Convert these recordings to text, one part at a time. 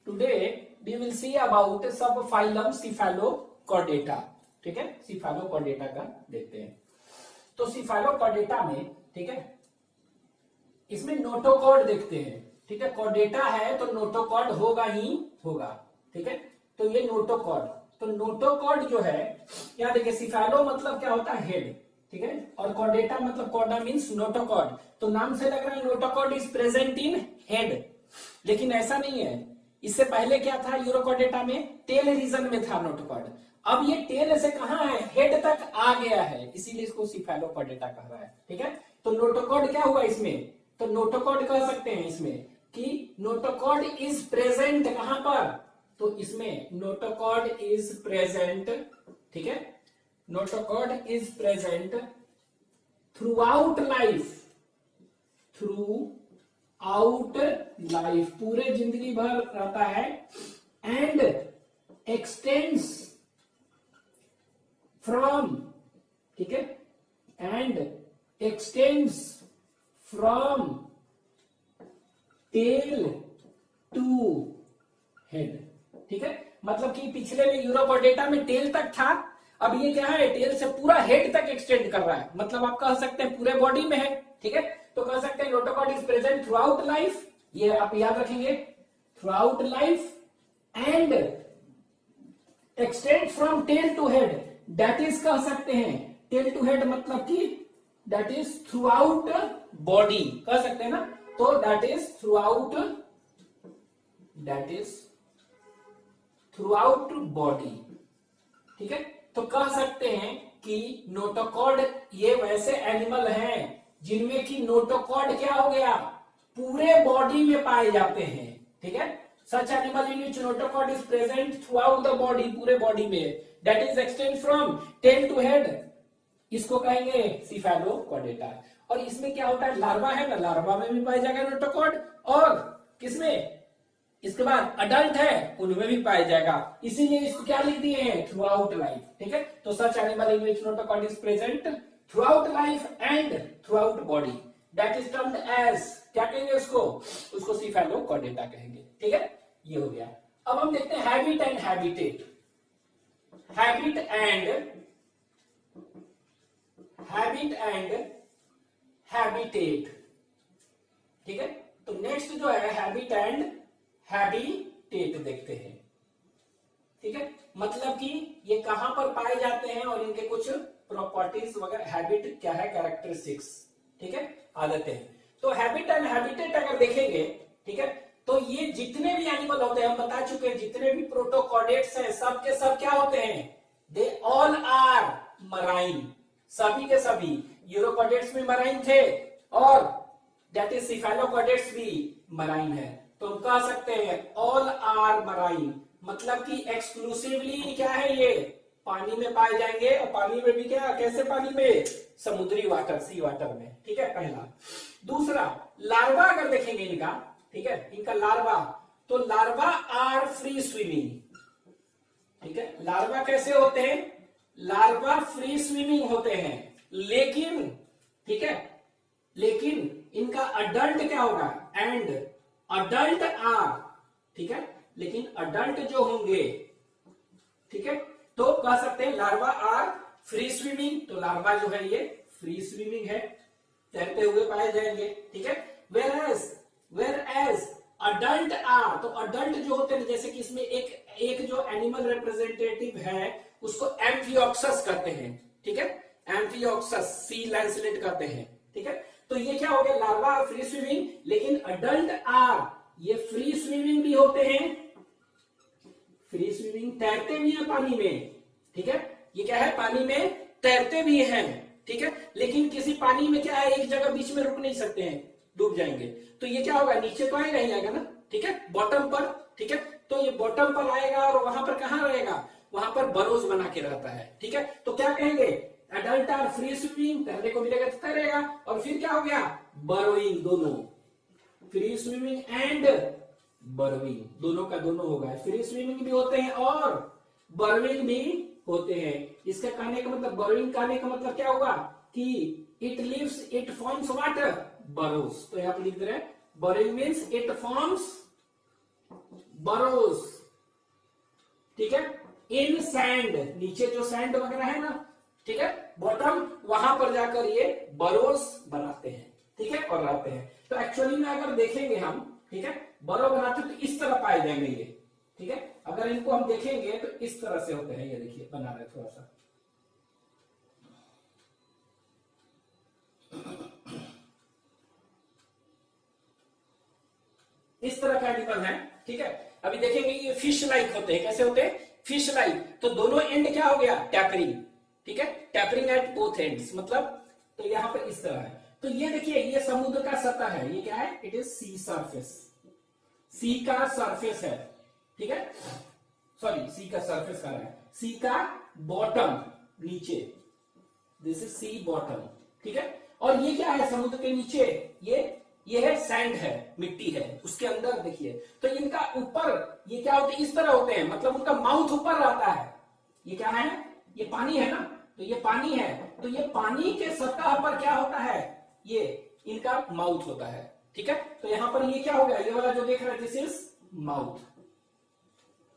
Today we will see about subphylum Cephalochordata. ठीक है, Cephalochordata का देखते हैं। तो Cephalochordata में, ठीक है, इसमें नोटोकॉर्ड देखते हैं। ठीक है, कॉर्डेटा है तो नोटोकॉर्ड होगा ही होगा। ठीक है, तो ये नोटोकॉर्ड, तो नोटोकॉर्ड जो है, यहाँ देखिए सिफालो मतलब क्या होता है, हेड। ठीक है, और कॉर्डेटा मतलब कॉर्डा मीन्स नोटोकॉर्ड। तो नाम से लग रहा है notochord is present in head, लेकिन ऐसा नहीं है। इससे पहले क्या था, यूरोकॉर्डेटा में टेल रीजन में था नोटोकॉर्ड। अब ये टेल से कहां है, हेड तक आ गया है, इसीलिए इसको सिफालोकॉर्डेटा कह रहा है। ठीक है, तो नोटोकॉर्ड क्या हुआ इसमें, तो नोटोकॉर्ड कह सकते हैं इसमें कि नोटोकॉर्ड इज प्रेजेंट कहां पर, तो इसमें नोटोकॉर्ड इज प्रेजेंट। ठीक है, notochord is present throughout life, through out life, पूरे जिंदगी भर रहता है। एंड एक्सटेंड्स फ्रॉम, ठीक है, and extends from tail to head. ठीक है, मतलब कि पिछले में यूरोकॉर्डेटा में टेल तक था, अब ये क्या है, टेल से पूरा हेड तक एक्सटेंड कर रहा है, मतलब आप कह सकते हैं पूरे बॉडी में है। ठीक है, तो कह सकते हैं notochord is present throughout life, ये आप याद रखेंगे, throughout life and extend from tail to head, that is कह सकते हैं टेल टू हेड मतलब कि that is throughout body, कह सकते हैं ना, तो that is throughout, that is throughout body. ठीक है, तो कह सकते हैं कि नोटोकॉर्ड ये वैसे एनिमल हैं जिनमें कि नोटोकॉर्ड क्या हो गया, पूरे बॉडी में पाए जाते हैं। ठीक है, such animal in which notochord is present throughout the body, पूरे बॉडी में, that is extend from tail to head, इसको कहेंगे सिफालोकॉर्डेटा। और इसमें क्या होता है, लार्वा है ना, लार्वा में भी पाया जाएगा नोटोकॉर्ड, और किसमें, इसके बाद अडल्ट है उनमें भी पाया जाएगा, इसीलिए इसको क्या लिख दिए हैं, थ्रू आउट लाइफ। ठीक है, तो such animal in which notochord is present throughout life and throughout body, that is termed as, क्या कहेंगे उसको, उसको सिफालोकॉर्डेटा कहेंगे। ठीक है, ये हो गया। अब हम देखते हैं habit and habitat, habit and habitat. ठीक है, तो नेक्स्ट जो है हैबिट एंड हैबिटेट देखते हैं। ठीक है, मतलब कि ये कहां पर पाए जाते हैं और इनके कुछ प्रॉपर्टीज वगैरह, हैबिट क्या है, कैरेक्टरिस्टिक्स। ठीक है, आदतें। तो हैबिट एंड हैबिटेट अगर देखेंगे, ठीक है, तो ये जितने भी एनिमल होते हैं, हम बता चुके हैं, जितने भी प्रोटोकॉर्डेट्स हैं सब के सब क्या होते हैं, दे ऑल आर मराइन, सभी के सभी। यूरोकॉर्डेट्स भी मराइन थे और दैट इज सिफालोकॉर्डेट्स भी मराइन है। तो हम कह सकते हैं ऑल आर मराइन, मतलब कि एक्सक्लूसिवली क्या है, ये पानी में पाए जाएंगे, और पानी में भी क्या, कैसे पानी में, समुद्री वाटर, सी वाटर में। ठीक है, पहला। दूसरा, लार्वा अगर देखेंगे इनका, ठीक है, इनका लार्वा, तो लार्वा आर फ्री स्विमिंग। ठीक है, लार्वा कैसे होते हैं, लार्वा फ्री स्विमिंग होते हैं, लेकिन, ठीक है, लेकिन इनका अडल्ट क्या होगा, एंड अडल्ट आर, ठीक है, लेकिन अडल्ट जो होंगे, ठीक है, तो कह सकते हैं लार्वा आर फ्री स्विमिंग, तो लार्वा जो है ये फ्री स्विमिंग है, तैरते हुए पाए जाएंगे। ठीक है, वेर एज अडल्ट आर, तो अडल्ट जो होते हैं, जैसे कि इसमें एक जो एनिमल रिप्रेजेंटेटिव है उसको एम्फियोक्सस कहते हैं। ठीक है, एम्फियोक्सस, सी लैंसलेट कहते हैं। ठीक है, तो ये क्या हो गया, लार्वा आर फ्री स्विमिंग, लेकिन अडल्ट आर ये फ्री स्विमिंग भी होते हैं, फ्री स्विमिंग, तैरते भी हैं पानी में। ठीक है, ये क्या है, पानी में तैरते भी हैं। ठीक है, लेकिन किसी पानी में क्या है, एक जगह बीच में रुक नहीं सकते हैं, डूब जाएंगे, तो ये क्या होगा, नीचे तो आएगा ही आएगा ना। ठीक है, बॉटम पर। ठीक है, तो ये बॉटम पर आएगा और वहां पर कहां रहेगा, वहां पर बरोज बना के रहता है। ठीक है, तो क्या कहेंगे, अडल्ट आर फ्री स्विमिंग, तैरने को मिलेगा तो तैरेगा, और फिर क्या हो गया, बरोइंग, दोनों, फ्री स्विमिंग एंड बरोइंग, दोनों का दोनों होगा, फ्री स्विमिंग भी होते हैं और बरोइंग भी होते हैं। इसका कहने का मतलब, बरोइंग कहने का मतलब क्या होगा कि it lives, it forms what, burrows. तो यहां पर लिख रहे हैं burrowing means it forms burrows, ठीक है, इन सैंड, नीचे जो सैंड वगैरह है ना, ठीक है, बॉटम, वहां पर जाकर ये बरोज बनाते हैं, ठीक है, और रहते हैं। तो एक्चुअली में अगर देखेंगे हम, ठीक है, बरो बनाते तो इस तरह पाए जाएंगे ये, ठीक है, अगर इनको हम देखेंगे तो इस तरह से होते हैं, ये देखिए बना रहे थोड़ा सा, इस तरह का एनिमल है, ठीक है। अभी देखेंगे ये फिश लाइक होते हैं, कैसे होते हैं, फिश लाइक, तो दोनों एंड क्या हो गया, टैपरिंग, ठीक है, टैपरिंग एट बोथ एंड्स, मतलब तो यहां पर इस तरह है। तो ये देखिए ये समुद्र का सतह है, ये क्या है, इट इज सी सरफेस, सी का सरफेस है, ठीक है, सॉरी सी का सरफेस कह रहा है, सी का बॉटम नीचे, दिस इज सी बॉटम, ठीक है। और ये क्या है समुद्र के नीचे, ये है सैंड है, मिट्टी है, उसके अंदर देखिए, तो इनका ऊपर ये क्या होते हैं, इस तरह होते हैं, मतलब उनका माउथ ऊपर रहता है, ये क्या है, ये पानी है ना, तो ये पानी है, तो ये पानी के सतह पर क्या होता है, ये इनका माउथ होता है, ठीक है। तो यहां पर ये क्या हो गया, ये वाला जो देख रहे हैं, दिस इज माउथ,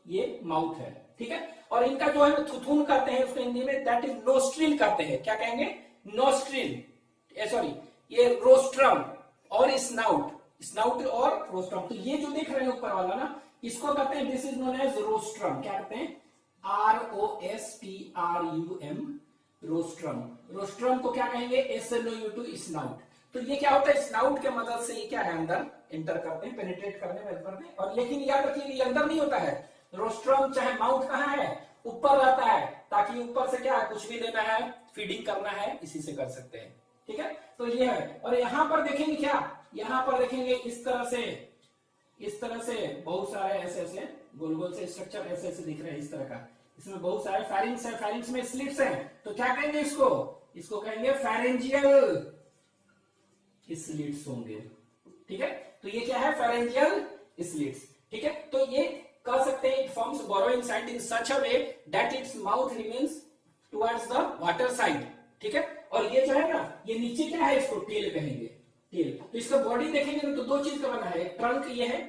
ये माउथ है, ठीक है। और इनका जो है थुथुन कहते हैं उसको हिंदी में, दैट इज नोस्ट्रिल कहते हैं, क्या कहेंगे, नोस्ट्रिल, सॉरी ये रोस्ट्रम और स्नाउट, स्नाउट और रोस्ट्रम, तो ये जो देख रहे हैं ऊपर वाला ना, इसको कहते हैं, this is known as rostrum, क्या कहते हैं, ROSTRUM, रोस्ट्रम, रोस्ट्रम को क्या कहेंगे, SNOUT, स्नाउट। तो ये क्या होता है, स्नाउट के मदद से ये क्या है, अंदर एंटर करते हैं, पेनिट्रेट करने में करते हैं, और लेकिन याद रखिए ये अंदर नहीं होता है, रोस्ट्रम चाहे माउथ कहाँ है, ऊपर रहता है, ताकि ऊपर से क्या है, कुछ भी लेना है, फीडिंग करना है, इसी से कर सकते हैं, ठीक है। तो ये है, और यहां पर देखेंगे क्या, यहां पर देखेंगे इस तरह से बहुत सारे ऐसे ऐसे गोल गोल से स्ट्रक्चर ऐसे ऐसे दिख रहे हैं, इस तरह का, इसमें बहुत सारे फैरिंग्स है, फैरिंग्स में स्लिट्स हैं, तो क्या कहेंगे इसको कहेंगे फैरेंजियल स्लिट्स होंगे, ठीक है। तो ये क्या है, फैरेंजियल स्लिट्स, ठीक है। तो ये कह सकते हैं, it forms burrow inside in such a way that its mouth remains towards the water side, ठीक है। और ये जो है ना, ये नीचे क्या है, इसको टेल कहेंगे, टेल। तो इसका बॉडी देखेंगे तो दो चीज का बना है, ट्रंक ये है,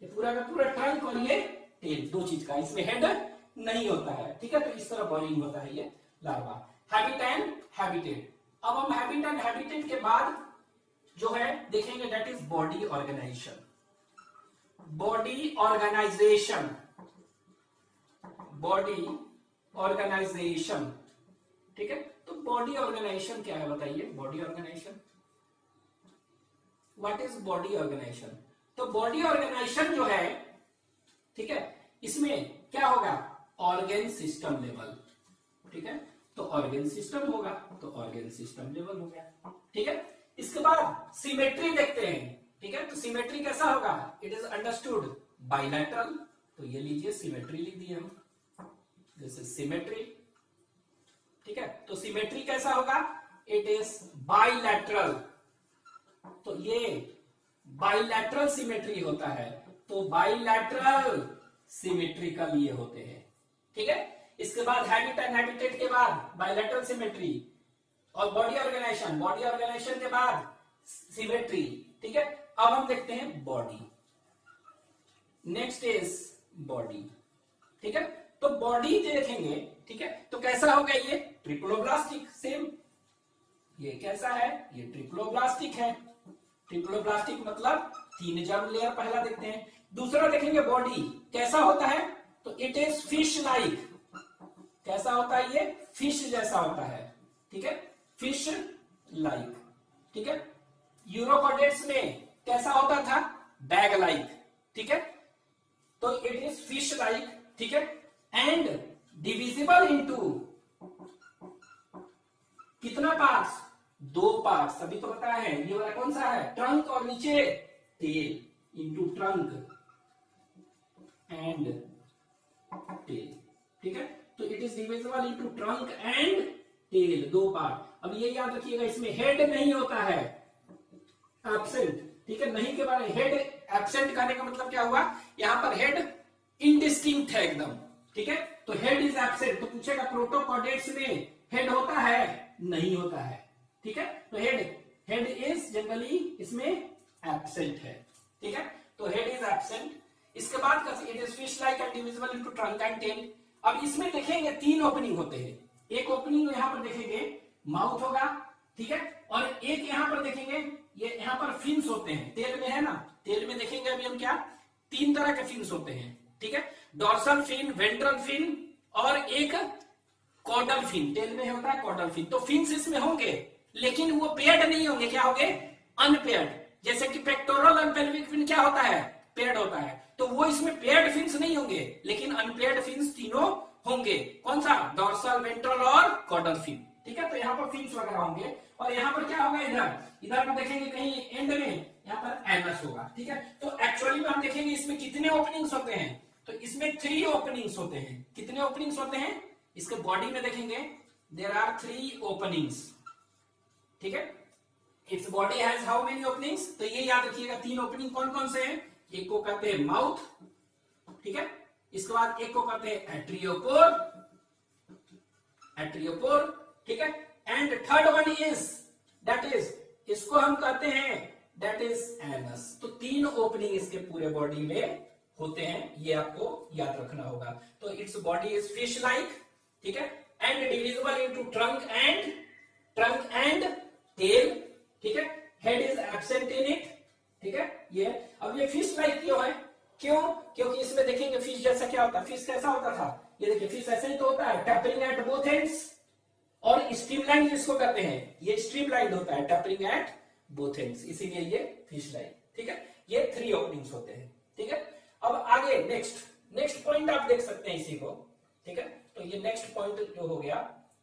ये पूरा का पूरा ट्रंक, और ये टेल, दो चीज का, इसमें हेड नहीं होता है, ठीक है। तो इस तरह बॉर्डिंग होता है ये लार्वा। हैबिट एंड हैबिटेट, अब हम हैबिट एंड हैबिटेट के बाद जो है देखेंगे, that is body organisation, body organisation, body organisation, ठीक है। तो बॉडी ऑर्गेनाइजेशन क्या है बताइए, body organisation, what is body organisation. तो बॉडी ऑर्गेनाइजेशन जो है, ठीक है, इसमें क्या होगा, ऑर्गेन सिस्टम लेवल, ठीक है। तो ऑर्गेन सिस्टम होगा, तो ऑर्गेन सिस्टम लेवल हो गया, ठीक है। इसके बाद सिमेट्री देखते हैं, ठीक है। तो सिमेट्री कैसा होगा, इट इज अंडरस्टूड बाइलैटरल, तो ये लीजिए सिमेट्री लिख दिए हम, दिस इज सिमेट्री, ठीक है। तो सिमेट्री कैसा होगा, इट इज बाइलैटरल, तो ये बाइलैटरल सिमेट्री होता है, तो बाइलैटरल सिमेट्रिकल ये होते हैं, ठीक है। इसके बाद हैबिट एंड हैबिटेट के बाद बाइलैटरल सिमेट्री और बॉडी ऑर्गेनाइजेशन, बॉडी ऑर्गेनाइजेशन के बाद सिमेट्री, ठीक है। अब हम देखते हैं बॉडी, नेक्स्ट इज बॉडी, ठीक है। तो बॉडी देखेंगे, ठीक है, तो कैसा होगा, ये ट्रिप्लोब्लास्टिक, सेम, ये कैसा है, ये ट्रिप्लोब्लास्टिक है, ट्रिप्लोब्लास्टिक मतलब 3 जर्म लेयर पहला देखते हैं। दूसरा देखेंगे बॉडी कैसा होता है, तो इट इज फिश लाइक, कैसा होता है, ये फिश जैसा होता है, ठीक है, फिश लाइक, ठीक है। यूरोकॉडेट्स में कैसा होता था, बैग लाइक, ठीक है। तो इट इज फिश लाइक, ठीक है, एंड डिविजिबल इनटू कितना पार्ट्स, 2 पार्ट्स, अभी तो बताया है, ये वाला कौन सा है, ट्रंक, और नीचे tail, into trunk and tail, ठीक है। तो it is divisible into trunk and tail, 2 part. अब ये याद रखिएगा, इसमें हेड नहीं होता है, एब्सेंट, ठीक है, नहीं के बारे में, हेड एब्सेंट करने का मतलब क्या हुआ, यहां पर हेड इनडिस्टिंक्ट है एकदम, ठीक है। तो हेड इज एब्सेंट, तो पूछेगा प्रोटोकॉडेट्स में हेड होता है, नहीं होता है, ठीक है। तो हेड इज जनरली इसमें एब्सेंट है, ठीक है। तो हेड इज एब्सेंट। इसके बाद it is fish like and divisible into trunk and tail. अब इसमें देखेंगे 3 ओपनिंग होते हैं। एक ओपनिंग यहाँ पर देखेंगे माउथ होगा, ठीक है, और एक यहाँ पर देखेंगे ये यहाँ पर फिन्स होते हैं, तेल में है ना, तेल में देखेंगे अभी हम क्या 3 तरह के फिन्स होते हैं, ठीक है, डॉर्सल फिन, वेंट्रल फिन और एक कॉर्डल फिन, टेल में होता है कॉर्डल फिन। तो फिन्स इसमें होंगे लेकिन वो पेयर्ड नहीं होंगे, क्या होंगे अनपेयर्ड। जैसे कि पेक्टोरल और पेल्विक फिन क्या होता है पेयर्ड होता है, तो वो इसमें पेयर्ड फिन्स नहीं होंगे लेकिन अनपेयर्ड फिन्स तीनों होंगे। कौन सा डॉर्सल, वेंट्रल और कॉर्डल फिन, ठीक है। तो यहाँ पर फिन्स वगैरह होंगे और यहाँ पर क्या होगा इधर पर देखेंगे कहीं एंड में यहाँ पर एनस होगा, ठीक है। तो एक्चुअली में हम देखेंगे इसमें कितने ओपनिंग्स होते हैं, तो इसमें 3 ओपनिंग्स होते हैं। कितने ओपनिंग्स होते हैं इसके बॉडी में देखेंगे, देयर आर 3 ओपनिंग्स, ठीक है। Its body has how many openings, तो ये याद रखिएगा 3 ओपनिंग कौन कौन से हैं। एक को कहते हैं माउथ, ठीक है, इसके बाद एक को कहते हैं एट्रियोपोर, ठीक है, and third one is that is इसको हम कहते हैं दैट इज एनस। तो 3 ओपनिंग इसके पूरे बॉडी में होते हैं, ये आपको याद रखना होगा। तो its body is fish like, ठीक है, and divisible into trunk and tail, ठीक है, head is absent in it, ठीक है। ये अब ये फिश लाइक क्यों है, क्योंकि इसमें देखेंगे फिश जैसा क्या होता है, फिश कैसा होता था, ये देखिए फिश ऐसे ही तो होता है, टैपरिंग एट बोथ एंड्स, और स्ट्रीमलाइन जिसको कहते हैं ये स्ट्रीमलाइन होता है, टैपरिंग एट बोथ एंड्स, इसीलिए ये फिश लाइन, ठीक है। ये 3 ओपनिंग्स होते हैं, ठीक है। अब आगे नेक्स्ट पॉइंट आप देख सकते हैं इसी को, ठीक है। तो ये नेक्स्ट पॉइंट जो हो गया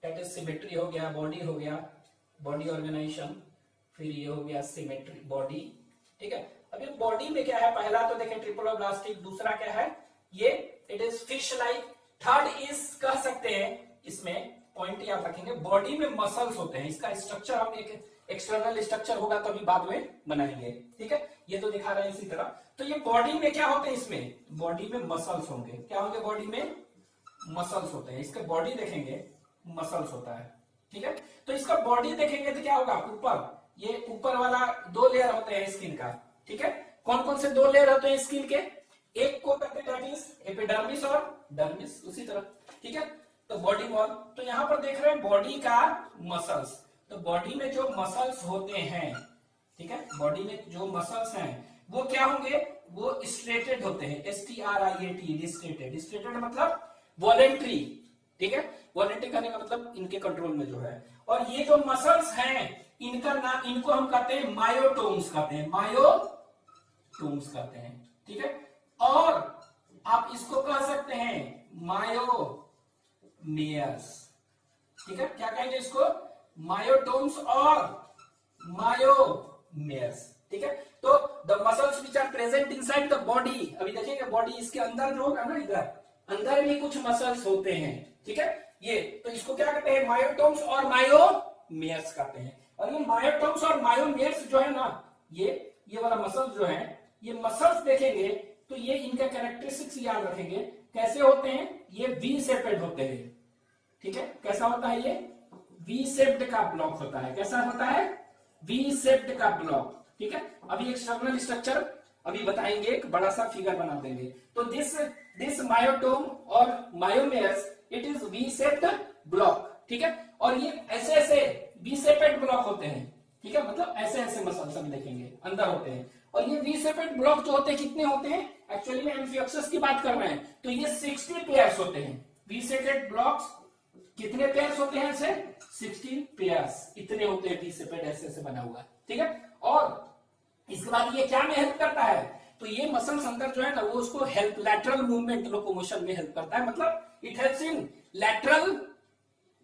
दैट इज सिमेट्री हो गया, बॉडी हो गया, बॉडी ऑर्गेनाइजेशन, फिर ये हो गया सिमेट्री बॉडी, ठीक है। अब ये बॉडी में क्या है, पहला तो देखें ट्रिपोलोब्लास्टिक, दूसरा क्या है ये it is fish like, third is कह सकते हैं इसमें पॉइंट याद रखेंगे बॉडी में मसल्स होते हैं। इसका स्ट्रक्चर हम एक एक्सटर्नल स्ट्रक्चर होगा तो अभी बाद में बनाएंगे, ठीक है। ये तो दिखा रहे हैं इसी तरह। तो ये बॉडी में क्या होते हैं, इसमें बॉडी में मसल्स होंगे, क्या होंगे बॉडी में मसल्स होते हैं। इसके बॉडी देखेंगे मसल्स होता है, ठीक है। तो इसका बॉडी देखेंगे तो क्या होगा, ऊपर ये ऊपर वाला 2 लेयर होते हैं स्किन का, ठीक है। कौन कौन से 2 लेयर होते हैं स्किन के, एक को कहते हैं एपिडर्मिस और डर्मिस, उसी तरह, ठीक है। तो बॉडी वॉल, तो यहां पर देख रहे हैं बॉडी का मसल्स, तो बॉडी में जो मसल्स होते हैं, ठीक है, बॉडी में जो मसल्स हैं वो क्या होंगे, वो स्ट्रेटेड होते हैं, STRIAT, स्ट्रेटेड मतलब वॉलेंट्री, ठीक है, वॉलेंट्री करने का मतलब इनके कंट्रोल में जो है। और ये जो मसल्स हैं इनका नाम, इनको हम कहते हैं मायोटोम्स कहते हैं, ठीक है। और आप इसको कह सकते हैं मायोमेयर्स, ठीक है, क्या कहेंगे इसको, मायोटोम्स और मायोमेयर्स, ठीक है। तो the muscles which are present inside the body, अभी देखेंगे बॉडी इसके अंदर जो होगा ना, इधर अंदर भी कुछ मसल्स होते हैं, ठीक है। ये तो इसको क्या कहते हैं, मायोटोम्स और मायोमेयर्स कहते हैं। और ये मायोटोम्स और मायोमेयर्स जो है ना, ये वाला मसल्स जो है, ये मसल्स देखेंगे तो ये इनका कैरेक्टरिस्टिक्स याद रखेंगे, कैसे होते हैं, ये वी शेपेड होते हैं, ठीक है। कैसा होता है ये, वी शेप्ड का ब्लॉक होता है, कैसा होता है, वी शेप्ड का ब्लॉक, ठीक है। अभी एक्सटर्नल स्ट्रक्चर अभी बताएंगे, एक बड़ा सा फिगर बना देंगे। तो दिस मायोटोम और myomeres it is V shaped block, ठीक है। और ये ऐसे ऐसे वी शेपेड ब्लॉक होते हैं, ठीक है, मतलब ऐसे ऐसे मसल्स हम देखेंगे अंदर होते हैं। और ये वी शेपेड ब्लॉक जो होते हैं कितने होते हैं, एक्चुअली में एम्फियोक्सस की बात कर रहे हैं तो ये 60 पेयर्स होते हैं। वी शेपेड ब्लॉक्स कितने पेयर्स होते हैं, ऐसे 16 पेयर्स, इतने होते हैं वी शेपेड, ऐसे ऐसे बना हुआ, ठीक है। और इसके बाद ये क्या में हेल्प करता है, तो ये मसल्स अंदर जो है ना वो उसको हेल्प, लैटरल मूवमेंट लोकोमोशन में हेल्प करता है, मतलब it helps in lateral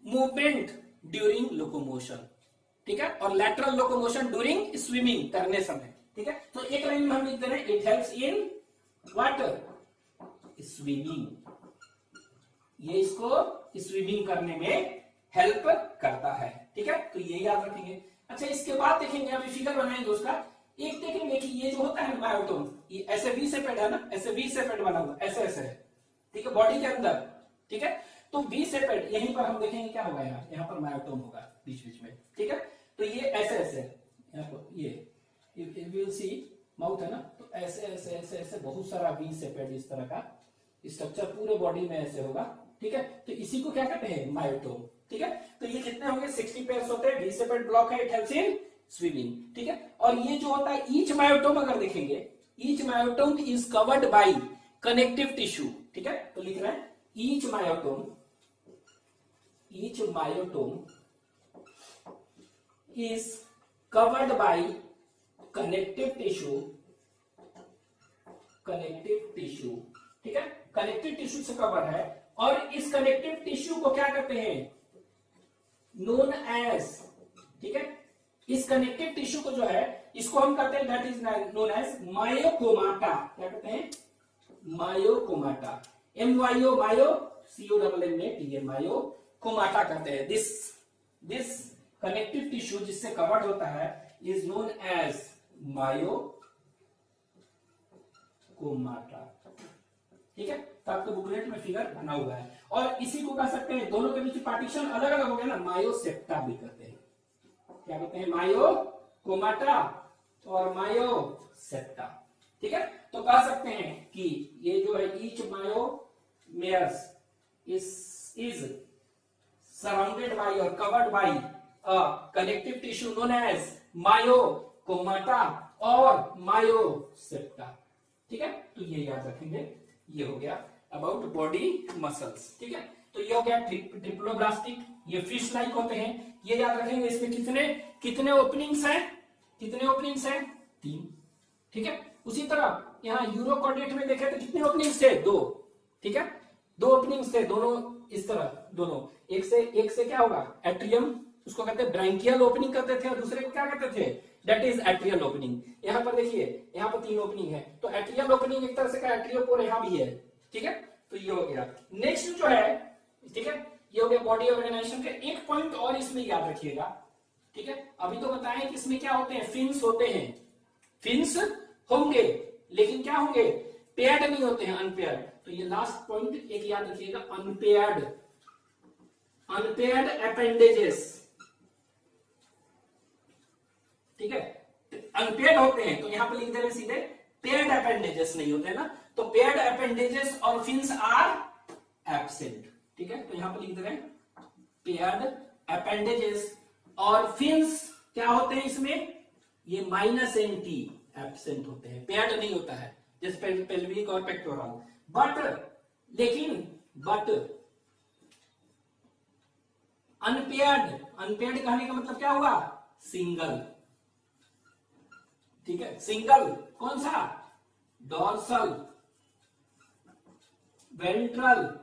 movement during locomotion, ठीक है, और लैटरल लोकोमोशन ड्यूरिंग स्विमिंग, तैरने समय, ठीक है। तो एक लाइन में हम लिख दे रहे हैं it helps in what, swimming, ये इसको स्विमिंग करने में हेल्प करता है, ठीक है। तो ये याद रखेंगे। अच्छा, इसके बाद देखेंगे अभी फिगर बनाएंगे उसका, एक देखेंगे कि ये जो होता है मायोटोम, ये ऐसे वी शेपेड है ना, ऐसे वी शेपेड बना हुआ, ऐसे ऐसे है, ठीक है, बॉडी के अंदर, ठीक है। तो वी शेपेड यहीं पर हम देखेंगे क्या होगा, यहाँ पर मायोटोम होगा बीच बीच में, ठीक है। तो ये ऐसे ऐसे यहाँ पर ये विल सी माउथ है ना, तो ऐसे ऐसे ऐसे ऐसे बहुत सारा वी शेपेड इस तरह का स्ट्रक्चर पूरे बॉडी में ऐसे होगा, ठीक है। तो इसी को क्या कहते हैं, मायोटोम, ठीक है। तो ये कितने होंगे, 60 पेयर्स होते हैं, वी शेपेड ब्लॉक है, इट हेल्प्स इन स्विमिंग, ठीक है। और ये जो होता है ईच मायोटोम, अगर देखेंगे each myotome is covered by connective tissue, ठीक है। तो लिख रहे हैं each myotome is covered by connective tissue, ठीक है, कनेक्टिव टिश्यू से कवर है। और इस कनेक्टिव टिश्यू को क्या कहते हैं, नोन एज, ठीक है, इस कनेक्टिव टिश्यू को जो है इसको हम कहते हैं दैट इज नोन एज मायोकोमाटा। क्या कहते हैं, मायोकोमाटा, MYO, मायो COMMATA, मायोकोमाटा कहते हैं। दिस कनेक्टिव टिश्यू जिससे कवर्ड होता है इज नोन एज मायोकोमाटा, ठीक है। तो आपके बुकलेट में फिगर बना हुआ है। और इसी को कह सकते हैं, दोनों के बीच पार्टीशन अलग अलग हो गया ना, मायोसेप्टा भी कहते हैं। क्या कहते हैं, मायोकोमाटा और मायोसेप्टा, ठीक है। तो कह सकते हैं कि ये जो है each myomeres is surrounded by और covered by a connective tissue known as myocommata और मायोसेप्टा, ठीक है। तो ये याद रखेंगे, ये हो गया अबाउट बॉडी मसल्स, ठीक है। तो ये हो गया ट्रिप्लोब्लास्टिक, ये फिश लाइक होते हैं, ये याद रखेंगे। इसमें कितने ओपनिंग्स हैं, 3, ठीक है। उसी तरह यहाँ यूरोकॉर्डेट में देखे तो कितने ओपनिंग्स थे, 2, ठीक है, 2 ओपनिंग्स थे, दोनों इस तरह, दोनों एक से क्या होगा, एट्रियम, उसको कहते हैं ब्रैंकियल ओपनिंग करते थे, और दूसरे को क्या कहते थे, दैट इज एट्रियल ओपनिंग। यहाँ पर देखिए, यहाँ पर 3 ओपनिंग है, तो एट्रियल ओपनिंग एक तरह से का एट्रियोपोर यहाँ भी है, ठीक है। तो ये हो गया। नेक्स्ट जो है, ठीक है, ये हो गया बॉडी ऑर्गेनाइजेशन के। एक पॉइंट और इसमें याद रखिएगा, ठीक है। अभी तो बताएं कि इसमें क्या होते हैं, फिन्स होते हैं, फिन्स होंगे, लेकिन क्या होंगे, पेयर्ड नहीं होते हैं, अनपेयर्ड। तो ये लास्ट पॉइंट एक याद रखिएगा, अनपेयर्ड अपेंडेजेस, ठीक है। अनपेयर्ड होते हैं तो यहां पर लिख दे रहे सीधे, पेयर्ड अपेंडेजेस नहीं होते ना, तो पेयर्ड अपेंडेजेस और फिन्स आर एब्सेंट, ठीक है। तो यहां पर लिख दे रहे पेयर्ड अपेंडेजेस और फिन्स क्या होते हैं इसमें, ये -NT एब्सेंट होते हैं, पेयर्ड नहीं होता है, जैसे पेल्विक और पेक्टोरल। बट अनपेयर्ड कहने का मतलब क्या हुआ, सिंगल, ठीक है। सिंगल कौन सा, dorsal, ventral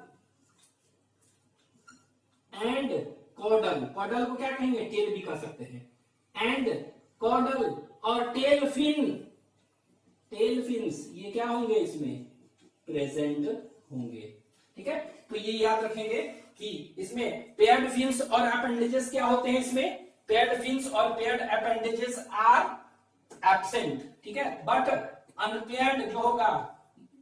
and caudal. Caudal को क्या कहेंगे, टेल भी कह सकते हैं, एंड कॉर्डल और टेल फिन्स ये क्या होंगे, इसमें प्रेजेंट होंगे, ठीक है। तो ये याद रखेंगे कि इसमें पेयर्ड फिन्स और अपेंडेजेस क्या होते हैं, इसमें पेयर्ड फिन्स और पेयर्ड अपेंडेजेस आर एब्सेंट, ठीक है। बट अनपेयर्ड जो होगा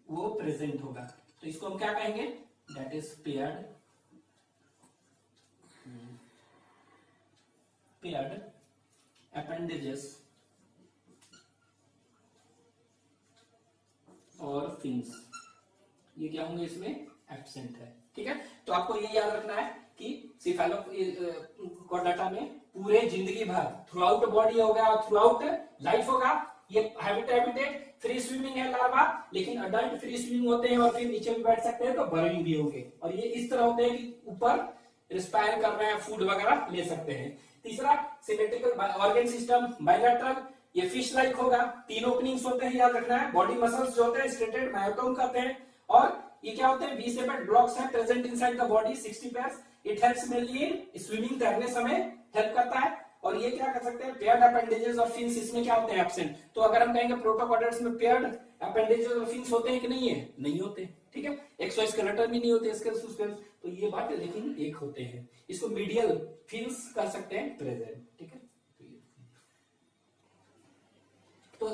वो प्रेजेंट होगा, तो इसको हम क्या कहेंगे, दैट इज पेयर्ड अपेंडेजेस और फिन्स, ये क्या होंगे, इसमें एब्सेंट है, ठीक है। तो आपको ये याद रखना है कि सिफेलोकॉर्डाटा में पूरे जिंदगी भर थ्रू आउट बॉडी होगा, थ्रू आउट लाइफ होगा, ये हैबिटेट फ्री स्विमिंग है लार्वा, लेकिन अडल्ट फ्री स्विमिंग होते हैं और फिर नीचे भी बैठ सकते हैं, तो बर्निंग भी होंगे। और ये इस तरह होते हैं कि ऊपर रिस्पायर कर रहे हैं, फूड वगैरह ले सकते हैं। तीसरा, सिमेट्रिकल ऑर्गन सिस्टम, बायलैटरल, ये फिश लाइक होगा, 3 ओपनिंग्स होते हैं, याद रखना है। बॉडी मसल्स जो होते हैं स्ट्रेटेड मायोटोम कहते हैं, और ये क्या होते हैं, वी शेपेड ब्लॉक्स हैं present inside the body, 60 pairs. It helps mainly in swimming, तैरने समय हेल्प करता है। और ये क्या कर सकते हैं, पेयर्ड अपेंडेजेस और फिन्स इसमें क्या होते हैं, एब्सेंट। तो अगर हम कहेंगे प्रोटोकॉर्डेट्स में पेयर्ड अपेंडेजेस और फिन्स होते हैं कि नहीं है, नहीं होते, ठीक है। एक्सोस्केलेटन भी नहीं होते, स्केलेटन, तो ये बात, लेकिन एक होते हैं, इसको मीडियल फिन्स कर सकते हैं प्रेजेंट, ठीक है। तो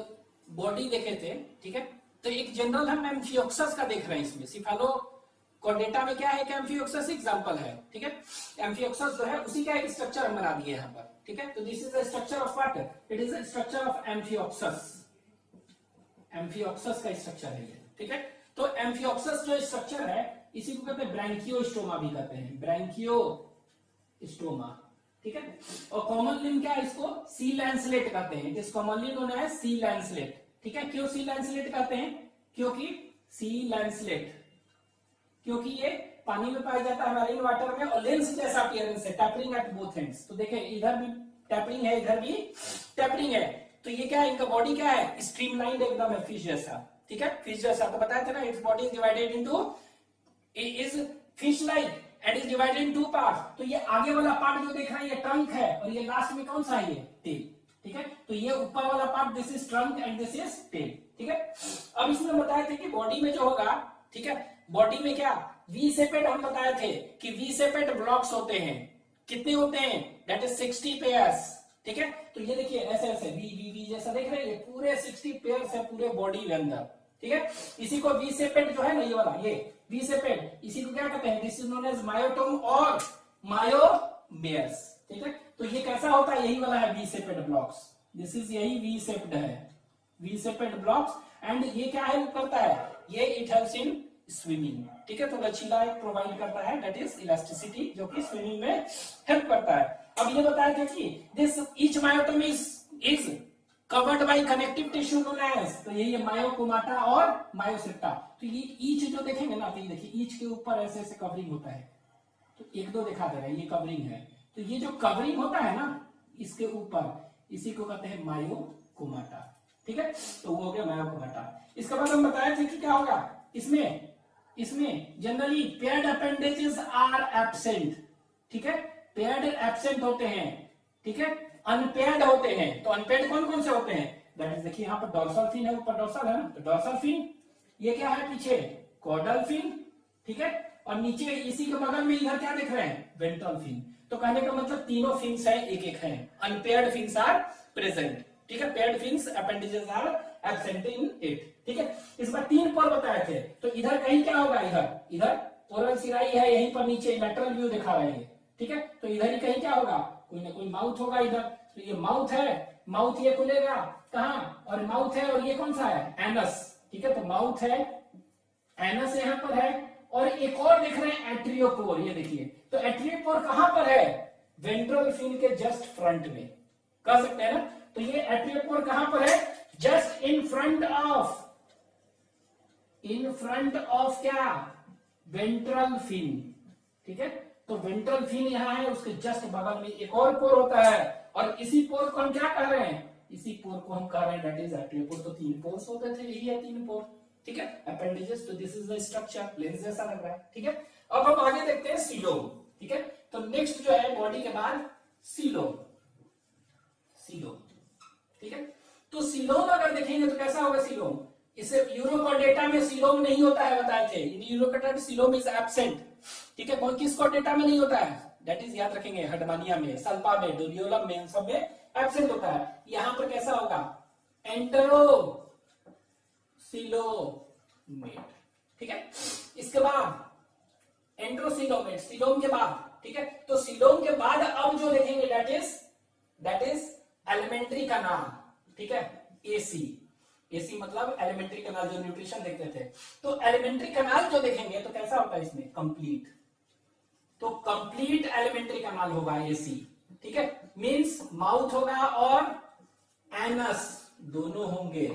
बॉडी देखे थे, ठीक है। तो एक जनरल हम एम्फियोक्सस का देख रहे हैं इसमें, सिफेलोकॉर्डेटा में क्या है कि एम्फियोक्सस एग्जांपल है, ठीक है। एम्फियोक्सस जो है उसी का एक स्ट्रक्चर हम बना दिए यहाँ पर, ठीक है। तो this is the structure of what, it is the structure of amphioxus, amphioxus का स्ट्रक्चर है ये, ठीक है। तो एम्फियोक्सस जो स्ट्रक्चर है इसी को कहते हैं ब्रैंकियोस्टोमा भी कहते हैं, ब्रैंकियोस्टोमा, ठीक है। और कॉमन नेम क्या है इसको, सी लैंसलेट कहते हैं, it is commonly known as sea lancelet, ठीक है। क्यों सी लैंसलेट कहते हैं, क्योंकि सी लैंसलेट, क्योंकि ये पानी में पाया जाता है मरीन वाटर में और लेंस जैसा अपीयरेंस है, टैपरिंग एट बोथ एंड्स। तो देखें इधर भी टैपरिंग है, इधर भी टैपरिंग है। तो ये क्या है, इनका बॉडी क्या है, स्ट्रीमलाइंड एकदम है, फिश जैसा, ठीक है, फिश जैसा। तो बताया था ना, its body is divided into, is fish like and is divided in two part. तो ये आगे वाला पार्ट जो देख रहे हैं ये ट्रंक है और ये लास्ट में कौन सा है, ये टेल, ठीक है। तो ये ऊपर वाला part this is trunk and this is tail, ठीक है। अब इसमें बताया था कि बॉडी में जो होगा, ठीक है, बॉडी में क्या वी सेपेड, हम बताए थे कि वी सेपेड ब्लॉक्स होते हैं, कितने होते हैं, दैट इज 60 पेयर्स, ठीक है। तो ये देखिए ऐसे ऐसे वी वी वी जैसा देख रहे हैं, ये पूरे 60 पेयर्स है पूरे बॉडी के अंदर, ठीक है। इसी को वी सेपेड जो है ना, ये वाला ये वी सेपेड, इसी को क्या कहते हैं, this is known as myotome और मायोमेयर्स, ठीक है। तो ये कैसा होता है, यही वाला है V shaped blocks, this is यही वी सेप्ड है, वी सेपेड ब्लॉक्स। एंड ये क्या है, करता है ये, इट हेल्प्स इन स्विमिंग, ठीक है। तो लचीला प्रोवाइड करता है, दैट इज इलास्टिसिटी, जो कि स्विमिंग में हेल्प करता है। अब ये बताया था कि this each myotome is covered by connective tissue known as, तो यही है मायोकोमाटा और मायोसेप्टा। तो ये ईच जो देखेंगे ना, तो ये देखिए ईच के ऊपर ऐसे ऐसे कवरिंग होता है, तो एक दो दिखा दे रहा है, ये कवरिंग है। तो ये जो कवरिंग होता है ना इसके ऊपर, इसी को कहते हैं मायोकोमाटा, ठीक है। तो वो हो गया मायोकोमाटा। इसके बाद हम बताए थे कि क्या होगा, इसमें generally paired appendages are absent, ठीक है, पेयर्ड एब्सेंट होते हैं, ठीक है, अनपेयर्ड होते हैं। तो अनपेयर्ड कौन कौन से होते हैं, दैट इज देखिए यहाँ पर डॉर्सल फिन है, ऊपर डॉर्सल है ना, तो डॉर्सल फिन, ये क्या है पीछे कॉर्डल फिन, ठीक है, और नीचे इसी के बगल में इधर क्या देख रहे हैं, वेंट्रल फिन। तो कहने का मतलब तीनों फिन्स है, एक एक है, अनपेयर्ड फिन्स आर प्रेजेंट, ठीक है, paired fins appendages are absent in it, ठीक है। इस बार 3 पोर बताए थे, तो इधर कहीं क्या होगा, इधर ओरल सिराई है, यहीं पर नीचे लैटरल व्यू दिखा रहे हैं, ठीक है। तो इधर ही कहीं क्या होगा, कोई ना कोई माउथ होगा इधर। तो ये माउथ है, माउथ ये खुलेगा कहां, और माउथ है, और ये कौन सा है, एनस, ठीक है। तो माउथ है, एनस यहाँ पर है, और एक और देख रहे हैं एट्रियोपोर, ये देखिए। तो एट्रियोपोर कहां पर है, वेंट्रल फिन के जस्ट फ्रंट में, कह सकते हैं ना। तो ये एट्रियोपोर कहां पर है, जस्ट इन फ्रंट ऑफ क्या, वेंट्रल फिन, ठीक है। तो वेंट्रल फिन यहाँ है, उसके जस्ट बगल में एक और पोर होता है, और इसी पोर को हम क्या कह रहे हैं, इसी पोर को हम कह रहे हैं दैट इज एट्रियोपोर। तो 3 पोर्स होते थे, यही है 3 पोर, ठीक है, अपेंडेजेस। तो this is the structure, lens जैसा लग रहा है, ठीक है। अब हम आगे देखते हैं सीलोम, ठीक है। तो नेक्स्ट जो है बॉडी के बाद सीलोम, ठीक है। तो सीलोम अगर देखेंगे तो कैसा होगा सीलोम, इसे यूरोकोडेटा में सीलोम नहीं होता है, बताए थे, इन यूरोकोडेटा में सीलोम इज एब्सेंट, ठीक है। कौन किस कोडेटा में नहीं होता है, दैट इज याद रखेंगे, हडमानिया में, सल्पा में, डोरियोलम में, सब में एब्सेंट होता है। यहां पर कैसा होगा, एंटेरोसीलोमेट, ठीक है। इसके बाद एंट्रोसीलोमेट, सीलोम के बाद, ठीक है। तो सीलोम के बाद अब जो देखेंगे दैट इज एलिमेंट्री कनाल, ठीक है, एसी मतलब एलिमेंट्री कनाल, जो न्यूट्रिशन देखते थे। तो एलिमेंट्री कनाल जो देखेंगे तो कैसा होता है इसमें, कंप्लीट, तो कंप्लीट एलिमेंट्री कनाल होगा एसी, ठीक है। मींस माउथ होगा और एनस दोनों होंगे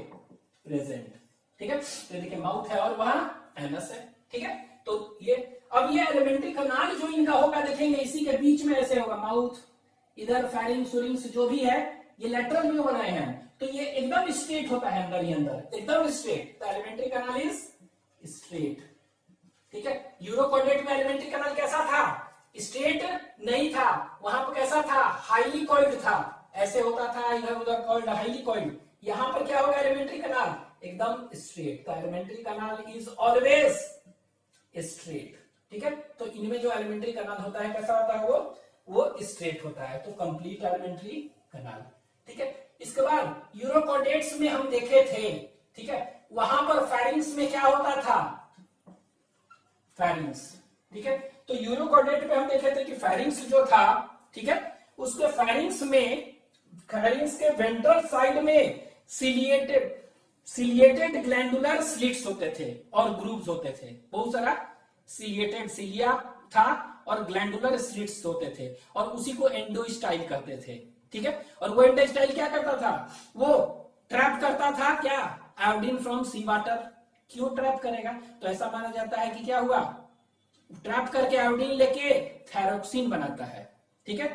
प्रेजेंट, ठीक है। तो देखिए माउथ है और वहां एनस है, ठीक है। तो ये अब ये एलिमेंट्री कनाल जो इनका होगा देखेंगे, इसी के बीच में ऐसे होगा माउथ, इधर फेरिंग्स सुरिंग्स जो भी है, ये लेटरल व्यू बनाए हैं, तो ये एकदम स्ट्रेट होता है, अंदर ही अंदर एकदम स्ट्रेट। तो एलिमेंट्री कनाल इज स्ट्रेट, ठीक है। यूरोकोडेट में एलिमेंट्री कनाल कैसा था, स्ट्रेट नहीं था, वहां पर कैसा था, हाईली कॉइल्ड था, ऐसे होता था, इधर उधर कॉइल्ड, हाईली कॉइल्ड। यहां पर क्या होगा, एलिमेंट्री कनाल एकदम स्ट्रेट। तो elementary kanal is always straight, ठीक है। तो इनमें जो एलिमेंट्री कनाल होता है कैसा होता है, वो स्ट्रेट होता है। तो कंप्लीट एलिमेंट्री कनाल, ठीक है। इसके बाद यूरोकोडेट्स में हम देखे थे, ठीक है, वहां पर फेरिंग्स में क्या होता था, फेरिंग्स, ठीक है। तो यूरोकोडेट पे हम देखे थे कि फेरिंग्स जो था, ठीक है, उसके फेरिंग्स के वेंट्रल साइड में सिलिएटेड सिलिएटेड ग्लैंडुलर स्लिट्स होते थे और ग्रूव्स होते थे, बहुत सारा सिलिएटेड सिलिया था और ग्लैंडुलर स्लिट्स होते थे और उसी को एंडोस्टाइल करते थे, ठीक है। और वो एंडोस्टाइल क्या करता था, वो ट्रैप करता था क्या, आयोडीन फ्रॉम सी वाटर। क्यों ट्रैप करेगा, तो ऐसा माना जाता है कि क्या हुआ, ट्रैप करके आयोडीन लेके थायरोक्सिन बनाता है, ठीक है।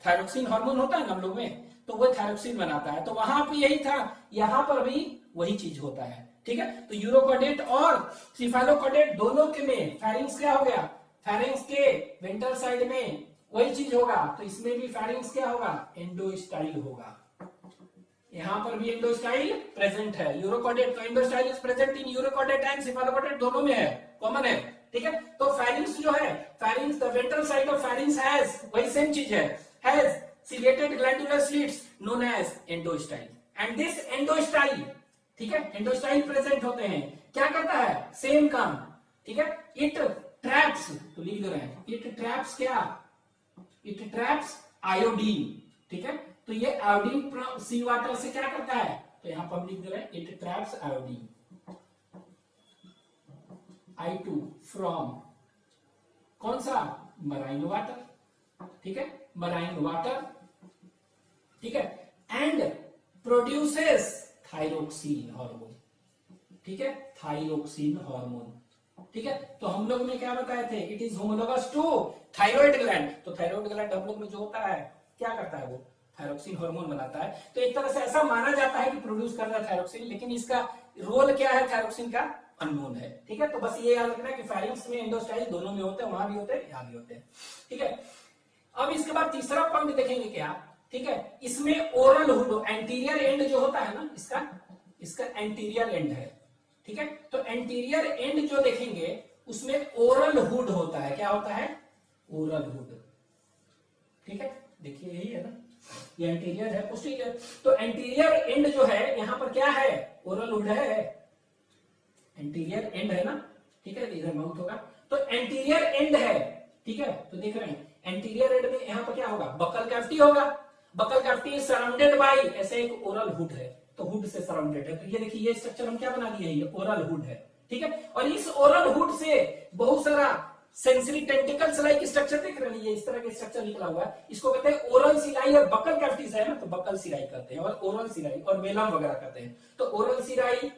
थायरोक्सिन हार्मोन होता है ना हम लोग में, तो वो थायरोक्सिन बनाता है, तो वहां पे यही था, यहां पर भी वही चीज होता है, ठीक है। तो यूरोकॉर्डेट और सिफेलोकॉर्डेट दोनों के में फेरिंग्स क्या हो गया, फेरिंग्स के वेंट्रल साइड में वही चीज होगा, तो इसमें भी फेरिंग्स क्या होगा, एंडोस्टाइल होगा। यहां पर भी एंडोस्टाइल प्रेजेंट है, यूरोकॉर्डेट, तो endostyle is present in urochordate and cephalochordate, दोनों में है, कॉमन है, ठीक है। तो फेरिंग्स जो है, pharynx the ventral side of pharynx has, वही सेम चीज है, has ciliated glandular slits known as endostyle, and this endostyle, ठीक है, एंडोस्टाइल प्रेजेंट होते हैं, क्या करता है, सेम काम, ठीक है। इट ट्रैप्स, तो लिख दे रहे हैं, इट ट्रैप्स क्या, इट ट्रैप्स आयोडीन, ठीक है। तो ये आयोडीन सी वाटर से क्या करता है, तो यहां पर हम लिख दे रहे हैं, it traps iodine I2 from कौन सा, मराइन वाटर, ठीक है, मराइन वाटर, ठीक है, एंड प्रोड्यूसेस थायरोक्सिन हार्मोन, ठीक है, थायरोक्सिन हार्मोन, ठीक है। तो हम लोग ने क्या बताए थे, it is homologous to thyroid gland, तो थायराइड ग्लैंड हम लोग में जो होता है क्या करता है, वो थायरोक्सिन हार्मोन बनाता है। तो एक तरह से ऐसा माना जाता है कि प्रोड्यूस कर रहा है थायरोक्सिन, लेकिन इसका रोल क्या है थायरोक्सिन का, अननोन है, ठीक है। तो बस ये याद रखना कि फेरिंग्स में एंडोस्टाइल दोनों में होते हैं, वहां भी होते हैं, यहां भी होते हैं, ठीक है। अब इसके बाद तीसरा पॉइंट देखेंगे क्या, ठीक है, इसमें ओरल हुड, एंटीरियर एंड जो होता है ना इसका, इसका एंटीरियर एंड है, ठीक है। तो एंटीरियर एंड जो देखेंगे उसमें ओरल हुड होता है, क्या होता है, ओरल हुड, ठीक है, देखिए यही है ना, ये एंटीरियर है, पोस्टीरियर, तो एंटीरियर एंड जो है यहां पर क्या है, ओरल हुड है, एंटीरियर एंड है ना, ठीक है, इधर माउथ होगा, तो एंटीरियर एंड है, ठीक है। तो देख रहे हैं एंटीरियर एंड में यहां पर क्या होगा, बकल कैविटी होगा, buccal cavity is surrounded bye, ऐसे एक ओरल हुड है, तो हुड से सराउंडेड है, तो ये देखिए ये स्ट्रक्चर हम क्या बना दिए हैं, ये ओरल हुड है, ठीक है। और इस ओरल हुड से बहुत सारा सेंसरी टेंटिकल्स लाइक स्ट्रक्चर देख रहे हैं, ये इस तरह के स्ट्रक्चर निकला हुआ है, इसको कहते हैं ओरल सिलाई, और बकल कैविटीज है ना, तो बकल सिलाई कहते हैं, और ओरल सिलाई और वेलम वगैरह कहते हैं। तो ओरल सिलाई,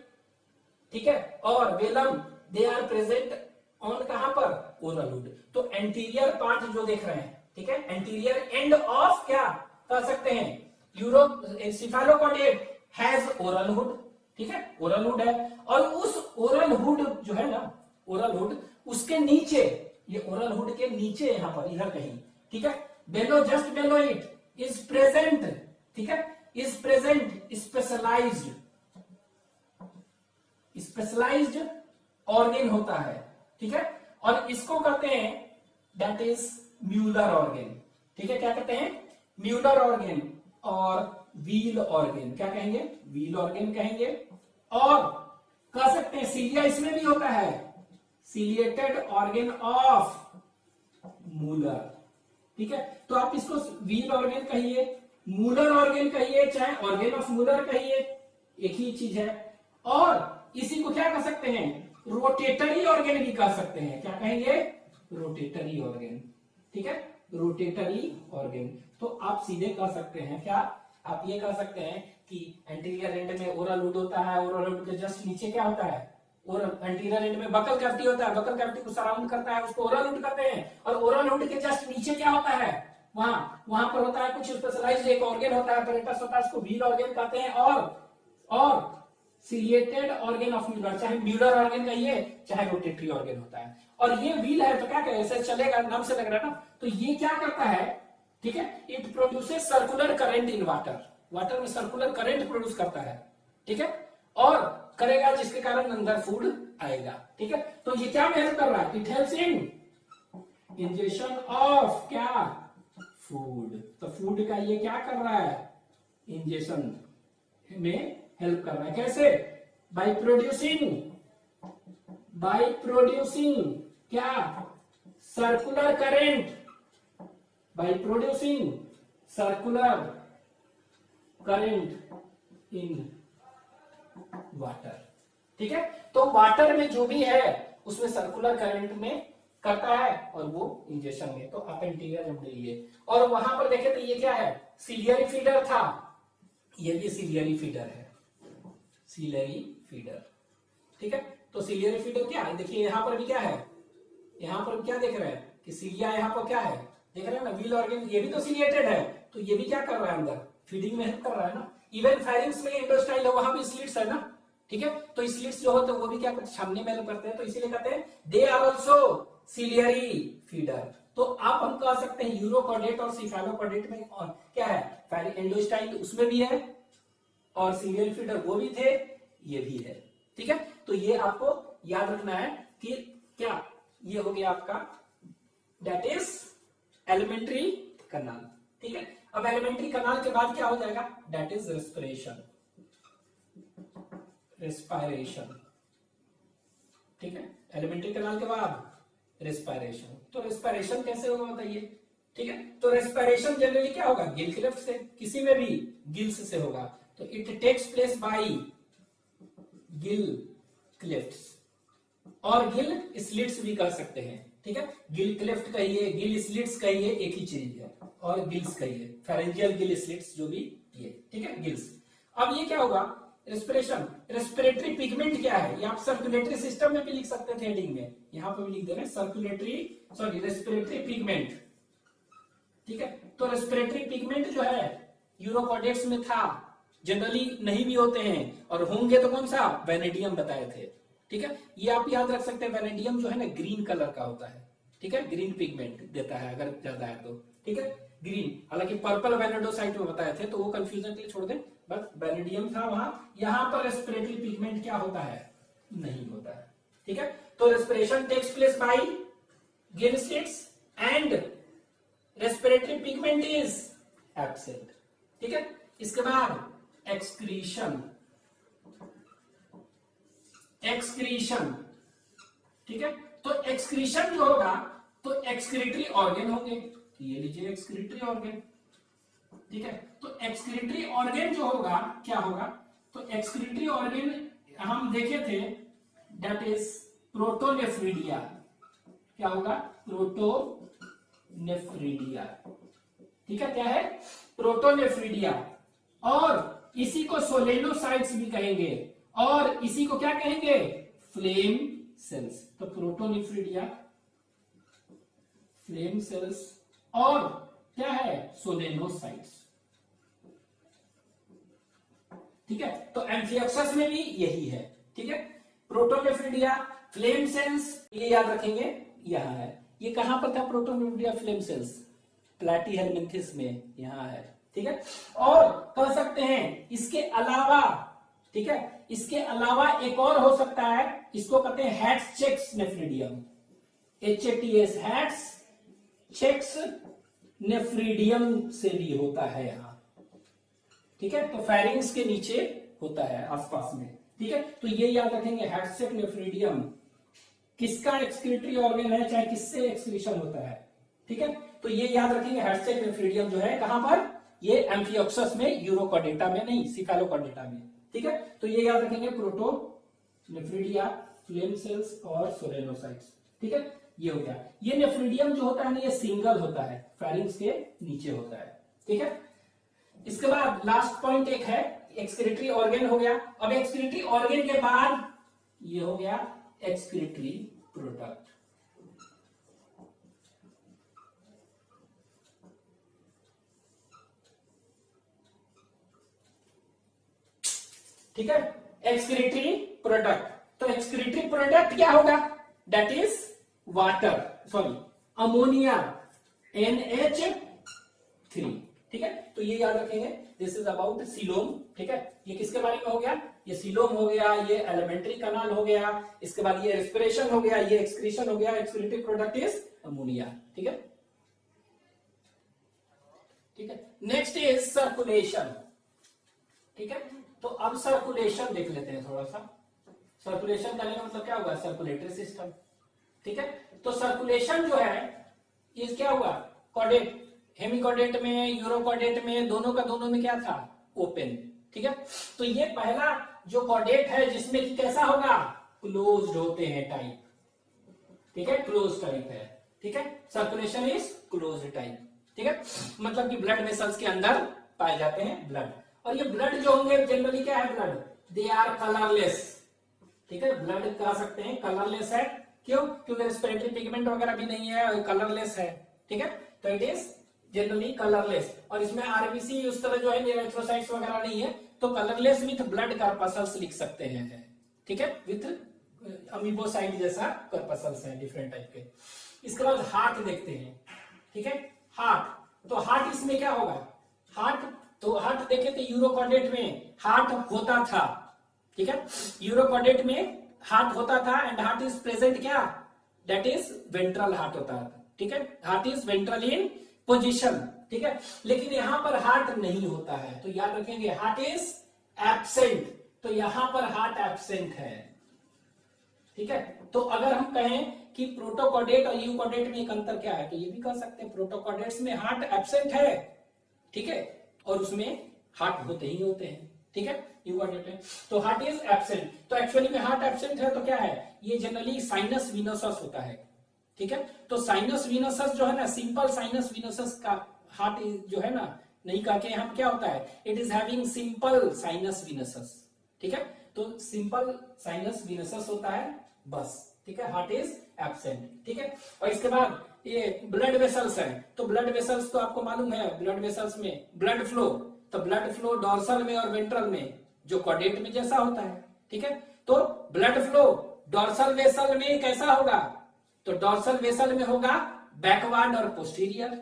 ठीक है, और velum, they are present on कहां पर, ओरल हुड। तो एंटीरियर पार्ट जो देख रहे हैं, ठीक है, एंटीरियर एंड ऑफ क्या कह सकते हैं, euro cephalochordate has oral hood, ठीक है, ओरल हुड है, और उस ओरल हुड जो है ना, ओरल हुड उसके नीचे, ये ओरल हुड के नीचे यहां पर इधर कहीं, ठीक है, below, just below it is present, ठीक है, is present specialized, specialized organ होता है, ठीक है, और इसको कहते हैं दैट इज म्यूलर ऑर्गेन, ठीक है, क्या कहते हैं, म्यूलर ऑर्गेन और व्हील ऑर्गेन, क्या कहेंगे, व्हील ऑर्गेन कहेंगे, और कह सकते हैं सीलिया इसमें भी होता है, सिलिएटेड ऑर्गेन ऑफ मूलर, ठीक है। तो आप इसको व्हील ऑर्गेन कहिए, मूलर ऑर्गेन कहिए, चाहे ऑर्गेन ऑफ मूलर कहिए, एक ही चीज है। और इसी को क्या कह सकते हैं, रोटेटरी ऑर्गेन भी कह सकते हैं, क्या कहेंगे, रोटेटरी ऑर्गेन, ठीक है, रोटेटरी ऑर्गेन। तो आप सीधे कह सकते हैं क्या, आप ये कह सकते हैं कि एंटीरियर एंड में ओरल हुड होता है, ओरल हुड के जस्ट नीचे क्या होता है, ओरल, एंटीरियर एंड में बकल कैविटी होता है, बकल कैविटी को सराउंड करता है, उसको ओरल हुड कहते हैं, और ओरल हुड के जस्ट नीचे क्या होता है, वहां पर होता है कुछ स्पेशलाइज्ड एक ऑर्गेन होता है, apparatus होता है, उसको व्हील ऑर्गेन कहते हैं, और सिलिएटेड ऑर्गेन ऑफ म्यूलर, चाहे म्यूलर ऑर्गेन कहिए चाहे रोटेटरी ऑर्गेन होता है। और ये व्हील है तो क्या कहें, ऐसे चलेगा, नाम से लग रहा है ना, तो ये क्या करता है, ठीक है, it produces circular current in water, water में सर्कुलर करंट प्रोड्यूस करता है, ठीक है, और करेगा जिसके कारण अंदर फूड आएगा, ठीक है। तो ये क्या हेल्प कर रहा है, it helps in injection of क्या, फूड, तो फूड का ये क्या कर रहा है, इंजेक्शन में हेल्प कर रहा है, कैसे, बाय प्रोड्यूसिंग क्या, circular current, by producing circular current in water. ठीक है, तो वाटर में जो भी है उसमें सर्कुलर करंट में करता है और वो इंजेक्शन में, तो आप एंटीरियर जब लिए और वहां पर देखे तो ये क्या है, सीलियरी फीडर था, ये भी सीलियरी फीडर है, सीलियरी फीडर। ठीक है, तो सीलियरी फीडर क्या है, देखिए यहां पर भी क्या है, यहां पर क्या देख रहे हैं कि सीलिया यहां पर क्या है, देख रहे हैं ना, व्हील ऑर्गन, ये भी तो सीलिएटेड है, तो ये भी क्या कर रहा है अंदर, फीडिंग में हेल्प कर रहा है ना। इवन फेरिंग्स में इंडोस्टाइल है, वहां भी स्लिट्स है ना। ठीक है, तो स्लिट्स जो होते हैं वो भी क्या करते हैं, सामने में करते हैं, तो इसीलिए कहते हैं they are also ciliary feeder. तो आप हम कह सकते हैं यूरोकॉर्डेट और सिफेलोकॉर्डेट में क्या है, एंडोस्टाइल उसमें भी है और सीलियरी फीडर वो भी थे, ये भी है। ठीक है, तो ये आपको याद रखना है कि क्या ये हो गया आपका, दैट इज एलिमेंट्री कनाल। ठीक है, अब एलिमेंट्री कनाल के बाद क्या हो जाएगा, दैट इज रेस्पिरेशन, रेस्पिरेशन। ठीक है, एलिमेंट्री कनाल के बाद रेस्पिरेशन, तो रेस्पिरेशन कैसे होगा बताइए। ठीक है, तो रेस्पिरेशन जनरली क्या होगा, गिल क्लेफ्ट से, किसी में भी गिल्स से होगा, तो it takes place by gill clefts, और गिल स्लिट्स भी कह सकते हैं। ठीक है, गिल क्लेफ्ट कहिए, गिल स्लिट्स कहिए, एक ही चीज है, और गिल्स कहिए, फेरेंजियल गिल स्लिट्स जो भी ये। ठीक है, गिल्स। अब ये क्या होगा, रेस्पिरेशन, रेस्पिरेटरी पिगमेंट क्या है, ये आप सर्कुलेटरी सिस्टम में भी लिख सकते थे हेडिंग में, यहां पर भी लिख दे रहे हैं सर्कुलेटरी, सॉरी रेस्पिरेटरी पिगमेंट। ठीक है, तो रेस्पिरेटरी पिगमेंट जो है यूरोकॉर्डेट्स में था, जनरली नहीं भी होते हैं, और होंगे तो कौन सा, वेनेडियम बताए थे। ठीक है, ये आप याद रख सकते हैं, वेनेडियम जो है ना ग्रीन कलर का होता है। ठीक है, ग्रीन पिगमेंट देता है अगर ज्यादा है तो। ठीक है, ग्रीन, हालांकि पर्पल वेनेडोसाइट में बताए थे, तो वो कंफ्यूजन के लिए छोड़ दें, बस वेनेडियम था वहां। यहां पर रेस्पिरेटरी पिगमेंट क्या होता है, नहीं होता है। ठीक है, तो respiration takes place by gill slits and respiratory pigment is absent. ठीक है, इसके बाद एक्सक्रीशन, एक्सक्रीशन। ठीक है, तो एक्सक्रीशन जो होगा तो एक्सक्रीटरी ऑर्गन होंगे, तो ये लीजिए एक्सक्रीटरी ऑर्गन। ठीक है, तो एक्सक्रीटरी ऑर्गन जो होगा क्या होगा, तो एक्सक्रीटरी ऑर्गन हम देखे थे, दैट इज प्रोटोनेफ्रिडिया। क्या होगा, प्रोटोनेफ्रिडिया। ठीक है, क्या है, प्रोटोनेफ्रिडिया, और इसी को सोलेनोसाइट्स भी कहेंगे, और इसी को क्या कहेंगे, फ्लेम सेल्स। तो प्रोटोनेफ्रिडिया, फ्लेम सेल्स, और क्या है, सोलेनोसाइट्स। ठीक है, तो एम्फियोक्सस में भी यही है। ठीक है, प्रोटोनेफ्रिडिया, फ्लेम सेल्स, ये याद रखेंगे, यहां है। ये कहां पर था प्रोटोनेफ्रिडिया फ्लेम सेल्स, प्लैटीहेलमिन्थेस में, यहां है। ठीक है, और कह सकते हैं इसके अलावा, ठीक है, इसके अलावा एक और हो सकता है, इसको कहते हैं Hatschek's nephridium, HATS, Hatschek's nephridium से भी होता है यहां। ठीक है, तो फेरिंग्स के नीचे होता है आसपास में। ठीक है, तो ये याद रखेंगे, हैट्स चेक नेफ्रिडियम किसका एक्सक्रीटरी ऑर्गन है, चाहे किससे एक्सक्रीशन होता है। ठीक है, तो ये याद रखेंगे, हैट्स चेक नेफ्रिडियम जो है कहां पर, ये एम्फियोक्सस में, यूरोकॉर्डेटा में नहीं, सिफेलोकॉर्डेटा में। ठीक है, तो ये याद रखेंगे, प्रोटोनेफ्रिडिया, फ्लेम सेल्स और सोलेनोसाइट्स। ठीक है, ये हो गया। ये नेफ्रिडियम जो होता है ना, ये सिंगल होता है, फेरिंग्स के नीचे होता है। ठीक है, इसके बाद लास्ट पॉइंट एक है, एक्सक्रीटरी ऑर्गन हो गया। अब एक्सक्रीटरी ऑर्गन के बाद ये हो गया एक्सक्रीटरी प्रोडक्ट। ठीक है, एक्सक्रीटरी प्रोडक्ट, तो एक्सक्रीटरी प्रोडक्ट क्या होगा, that is water, sorry ammonia, NH3। ठीक है, तो ये याद रखेंगे, दिस इज अबाउट सीलोम। ठीक है, ये किसके बारे में हो गया, ये सीलोम हो गया, ये एलिमेंट्री कनाल हो गया, इसके बाद ये रेस्पिरेशन हो गया, ये एक्सक्रीशन हो गया, एक्सक्रीटरी प्रोडक्ट इज अमोनिया। ठीक है, ठीक है, नेक्स्ट इज सर्कुलेशन। ठीक है, तो अब सर्कुलेशन देख लेते हैं थोड़ा सा। सर्कुलेशन करने का मतलब क्या हुआ, सर्कुलेटरी सिस्टम। ठीक है, तो सर्कुलेशन जो है ये क्या हुआ, कॉर्डेट, हेमिकॉर्डेट में, यूरोकॉर्डेट में, दोनों का दोनों में क्या था, ओपन। ठीक है, तो ये पहला जो कॉर्डेट है जिसमें कि कैसा होगा, क्लोज्ड होते हैं टाइप, ठीक है, क्लोज टाइप है, ठीक है, सर्कुलेशन इज क्लोज्ड टाइप, ठीक है, मतलब कि ब्लड वेसल्स के अंदर पाए जाते हैं ब्लड। और ये ब्लड जो होंगे जनरली क्या है, ब्लड दे आर कलरलेस, ठीक है, ब्लड कह सकते हैं कलरलेस है, क्यों, क्योंकि रेस्पिरेटरी पिगमेंट वगैरह भी नहीं है और कलरलेस है, ठीक है, तो इट इज जनरली कलरलेस। और इसमें आरबीसी उस तरह जो है एरिथ्रोसाइट्स वगैरह नहीं है, तो कलरलेस विथ ब्लड कार्पसल्स लिख सकते हैं, ठीक है, विथ अमीबोसाइट जैसा कार्पसल्स है डिफरेंट टाइप के। इसके बाद हार्ट देखते हैं, ठीक है, हार्ट, तो हार्ट इसमें क्या होगा, हार्ट, तो हार्ट देखे तो यूरोकॉर्डेट में हार्ट होता था, ठीक है, यूरोकॉर्डेट में हार्ट होता था एंड हार्ट इज प्रेजेंट क्या, दैट इज वेंट्रल हार्ट होता है, ठीक है, heart is ventral in position, ठीक है, लेकिन यहां पर हार्ट नहीं होता है, तो याद रखेंगे हार्ट इज एब्सेंट, तो यहां पर हार्ट एब्सेंट है, ठीक है। तो अगर हम कहें कि प्रोटोकॉर्डेट और यूकॉर्डेट में एक अंतर क्या है, तो ये भी कह सकते हैं प्रोटोकॉर्डेट्स में हार्ट एब्सेंट है, ठीक है, और उसमें हार्ट होते ही होते हैं, ठीक है, यूकॉर्डेट में तो हार्ट इज एब्सेंट। तो एक्चुअली में हार्ट एब्सेंट है तो क्या है, ये जनरली साइनस विनोसस होता है, ठीक है, तो साइनस विनोसस जो है ना, सिंपल साइनस विनोसस का हार्ट जो है ना, नहीं कह के यहाँ क्या होता है, it is having simple sinus venosus, ठीक है, तो सिंपल साइनस विनोसस होता है बस, ठीक है, हार्ट इज एब्सेंट, ठीक है। और इसके बाद ये ब्लड वेसल्स है, तो ब्लड वेसल्स तो आपको मालूम है, ब्लड वेसल्स में ब्लड फ्लो, तो ब्लड फ्लो डॉर्सल में और वेंट्रल में जो कॉर्डेट में जैसा होता है, ठीक है, तो ब्लड फ्लो डॉर्सल वेसल में कैसा होगा, तो डॉर्सल वेसल में होगा बैकवर्ड और पोस्टीरियर,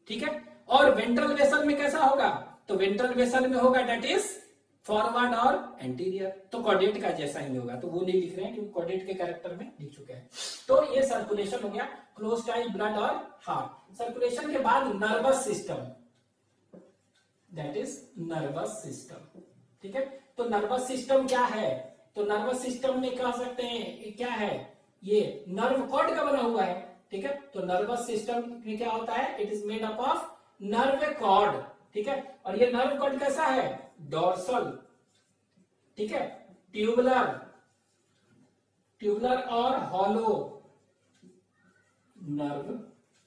ठीक है, और वेंट्रल वेसल में कैसा होगा, तो वेंट्रल वेसल में होगा दैट इज फॉरवर्ड और एंटीरियर, तो कॉर्डेट का जैसा ही होगा, तो वो नहीं लिख रहे हैं क्योंकि कॉर्डेट के कैरेक्टर में लिख चुके हैं। तो ये सर्कुलेशन हो गया, क्लोज टाइप ब्लड और हार्ट। सर्कुलेशन के बाद nervous system, that is nervous system, ठीक है, तो नर्वस सिस्टम क्या है, तो नर्वस सिस्टम में कह सकते हैं क्या है, ये नर्व कॉर्ड का बना हुआ है, ठीक है, तो नर्वस सिस्टम में क्या होता है, it is made up of nerve cord, ठीक है, और ये नर्व कॉर्ड कैसा है, डॉर्सल, ठीक है, ट्यूबुलर, ट्यूबुलर और हॉलो नर्व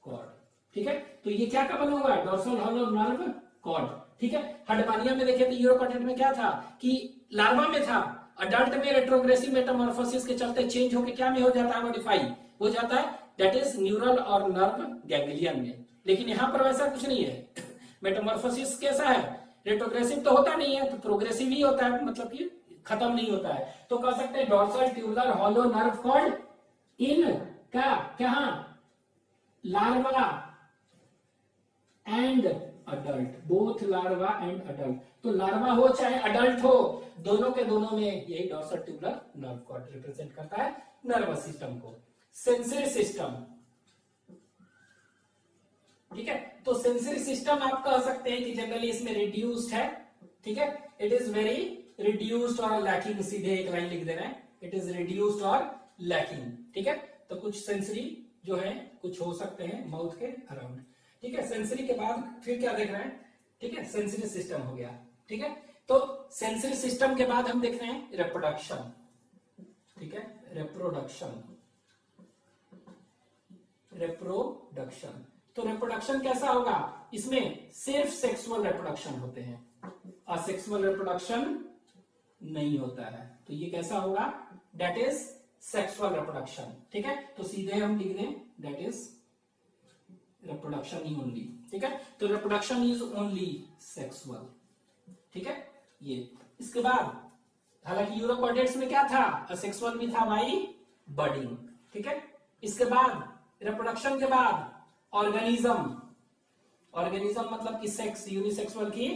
कॉर्ड, ठीक है, तो ये क्या का बना हुआ है, डॉर्सल हॉलो नर्व कॉर्ड, ठीक है। हडपानिया में देखे तो यूरोकॉर्डेट में क्या था कि लार्वा में था, अडल्ट में रेट्रोग्रेसिव मेटामॉर्फोसिस के चलते चेंज होकर क्या में हो जाता है, मॉडिफाई हो जाता है, दैट इज न्यूरल और नर्व गैंग्लियन में, लेकिन यहां पर वैसा कुछ नहीं है। मेटामॉर्फोसिस कैसा है, रेट्रोग्रेसिव तो होता नहीं है, तो प्रोग्रेसिव ही होता है, मतलब कि खत्म नहीं होता है, तो कह सकते हैं dorsal tubular hollow nerve cord in क्या क्या larva and adult, both larva and adult, तो लार्वा हो चाहे अडल्ट हो, दोनों के दोनों में यही dorsal tubular nerve cord represent करता है नर्वस सिस्टम को। सेंसरी सिस्टम, ठीक है, तो सेंसरी सिस्टम आप कह सकते हैं कि जनरली इसमें रिड्यूस्ड है, ठीक है, इट इज वेरी रिड्यूस्ड और लैकिंग, सीधे एक लाइन लिख देना है, इट इज रिड्यूस्ड और लैकिंग, ठीक है, तो कुछ सेंसरी जो है कुछ हो सकते हैं माउथ के अराउंड, ठीक है। सेंसरी के बाद फिर क्या देख रहे हैं, ठीक है, सेंसरी सिस्टम हो गया, ठीक है, तो सेंसरी सिस्टम के बाद हम देख रहे हैं रिप्रोडक्शन, ठीक है, रिप्रोडक्शन, रिप्रोडक्शन, तो रिप्रोडक्शन कैसा होगा, इसमें सिर्फ सेक्सुअल रिप्रोडक्शन होते हैं, असेक्सुअल रिप्रोडक्शन नहीं होता है, तो ये कैसा होगा, दैट इज सेक्सुअल रिप्रोडक्शन, ठीक है, तो सीधे हम लिख दें that is reproduction he only, ठीक है, तो रिप्रोडक्शन इज ओनली सेक्सुअल, ठीक है, ये। इसके बाद हालांकि यूरोकॉर्डेट्स में क्या था, असेक्सुअल भी था बाई बडिंग, ठीक है। इसके बाद रिप्रोडक्शन के बाद ऑर्गेनिज्म, ऑर्गेनिज्म मतलब कि सेक्स, यूनिसेक्सुअल की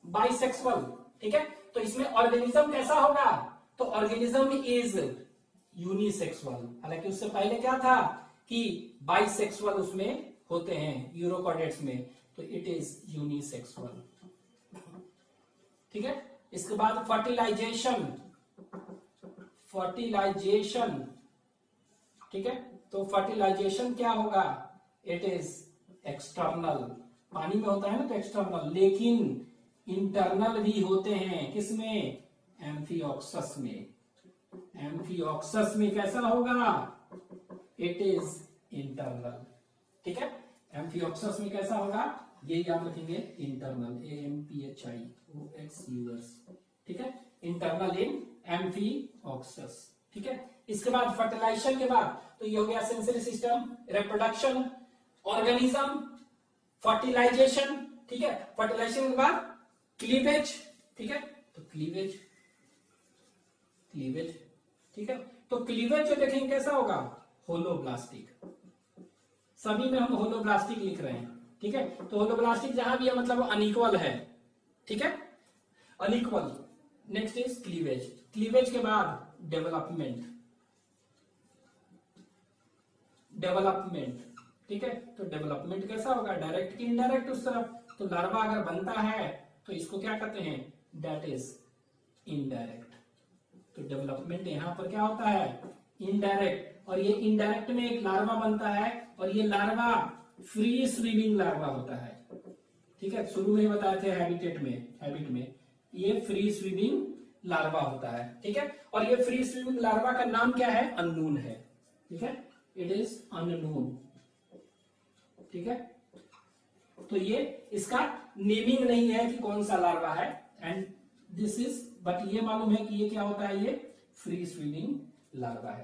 बाइसेक्सुअल, ठीक है, तो इसमें ऑर्गेनिज्म कैसा होगा, तो ऑर्गेनिज्म इज यूनिसेक्सुअल, हालांकि उससे पहले क्या था कि बाइसेक्सुअल उसमें होते हैं यूरोकॉर्डेट्स में, तो इट इज यूनिसेक्सुअल, ठीक है। इसके बाद फर्टिलाइजेशन, फर्टिलाइजेशन, ठीक है, तो फर्टिलाइजेशन क्या होगा, इट इज एक्सटर्नल, पानी में होता है ना तो एक्सटर्नल, लेकिन इंटरनल भी होते हैं, किसमें, एम्फिऑक्सस में, एम्फिऑक्सस में कैसा होगा, इट इज इंटरनल। ठीक है, एम्फिऑक्सस में कैसा होगा, ये याद रखेंगे, इंटरनल, AMPHIOXUS। ठीक है, इंटरनल इन एम्फिऑक्सस। ठीक है, इसके बाद फर्टिलाइजेशन के बाद तो ये हो गया sensory system, reproduction, organism, fertilisation. ठीक है, फर्टिलाइजेशन के बाद क्लीवेज। ठीक है, तो क्लीवेज, क्लीवेज। ठीक है, तो क्लीवेज जो देखेंगे कैसा होगा, होलोब्लास्टिक। सभी में हम होलोब्लास्टिक लिख रहे हैं। ठीक है, तो होलोब्लास्टिक जहां भी है मतलब अनइक्वल है। ठीक है, unequal. Next is cleavage. Cleavage के बाद डेवलपमेंट, डेवलपमेंट। ठीक है, तो डेवलपमेंट कैसा होगा, डायरेक्ट की इनडायरेक्ट उस तरफ। तो लार्वा अगर बनता है तो इसको क्या कहते हैं, दैट इज इनडायरेक्ट। तो डेवलपमेंट यहां पर क्या होता है, इनडायरेक्ट। और ये इनडायरेक्ट में एक लार्वा बनता है और ये लार्वा फ्री स्विमिंग लार्वा होता है। ठीक है, शुरू में ही बताए थे हैबिट में ये फ्री स्विमिंग लार्वा होता है। ठीक है, और ये फ्री स्विमिंग लार्वा का नाम क्या है, अननोन है। ठीक है, इट इज अननोन। ठीक है, तो ये इसका नेमिंग नहीं है कि कौन सा लार्वा है, एंड दिस इज, बट ये मालूम है कि ये क्या होता है, ये फ्री स्विमिंग लार्वा है।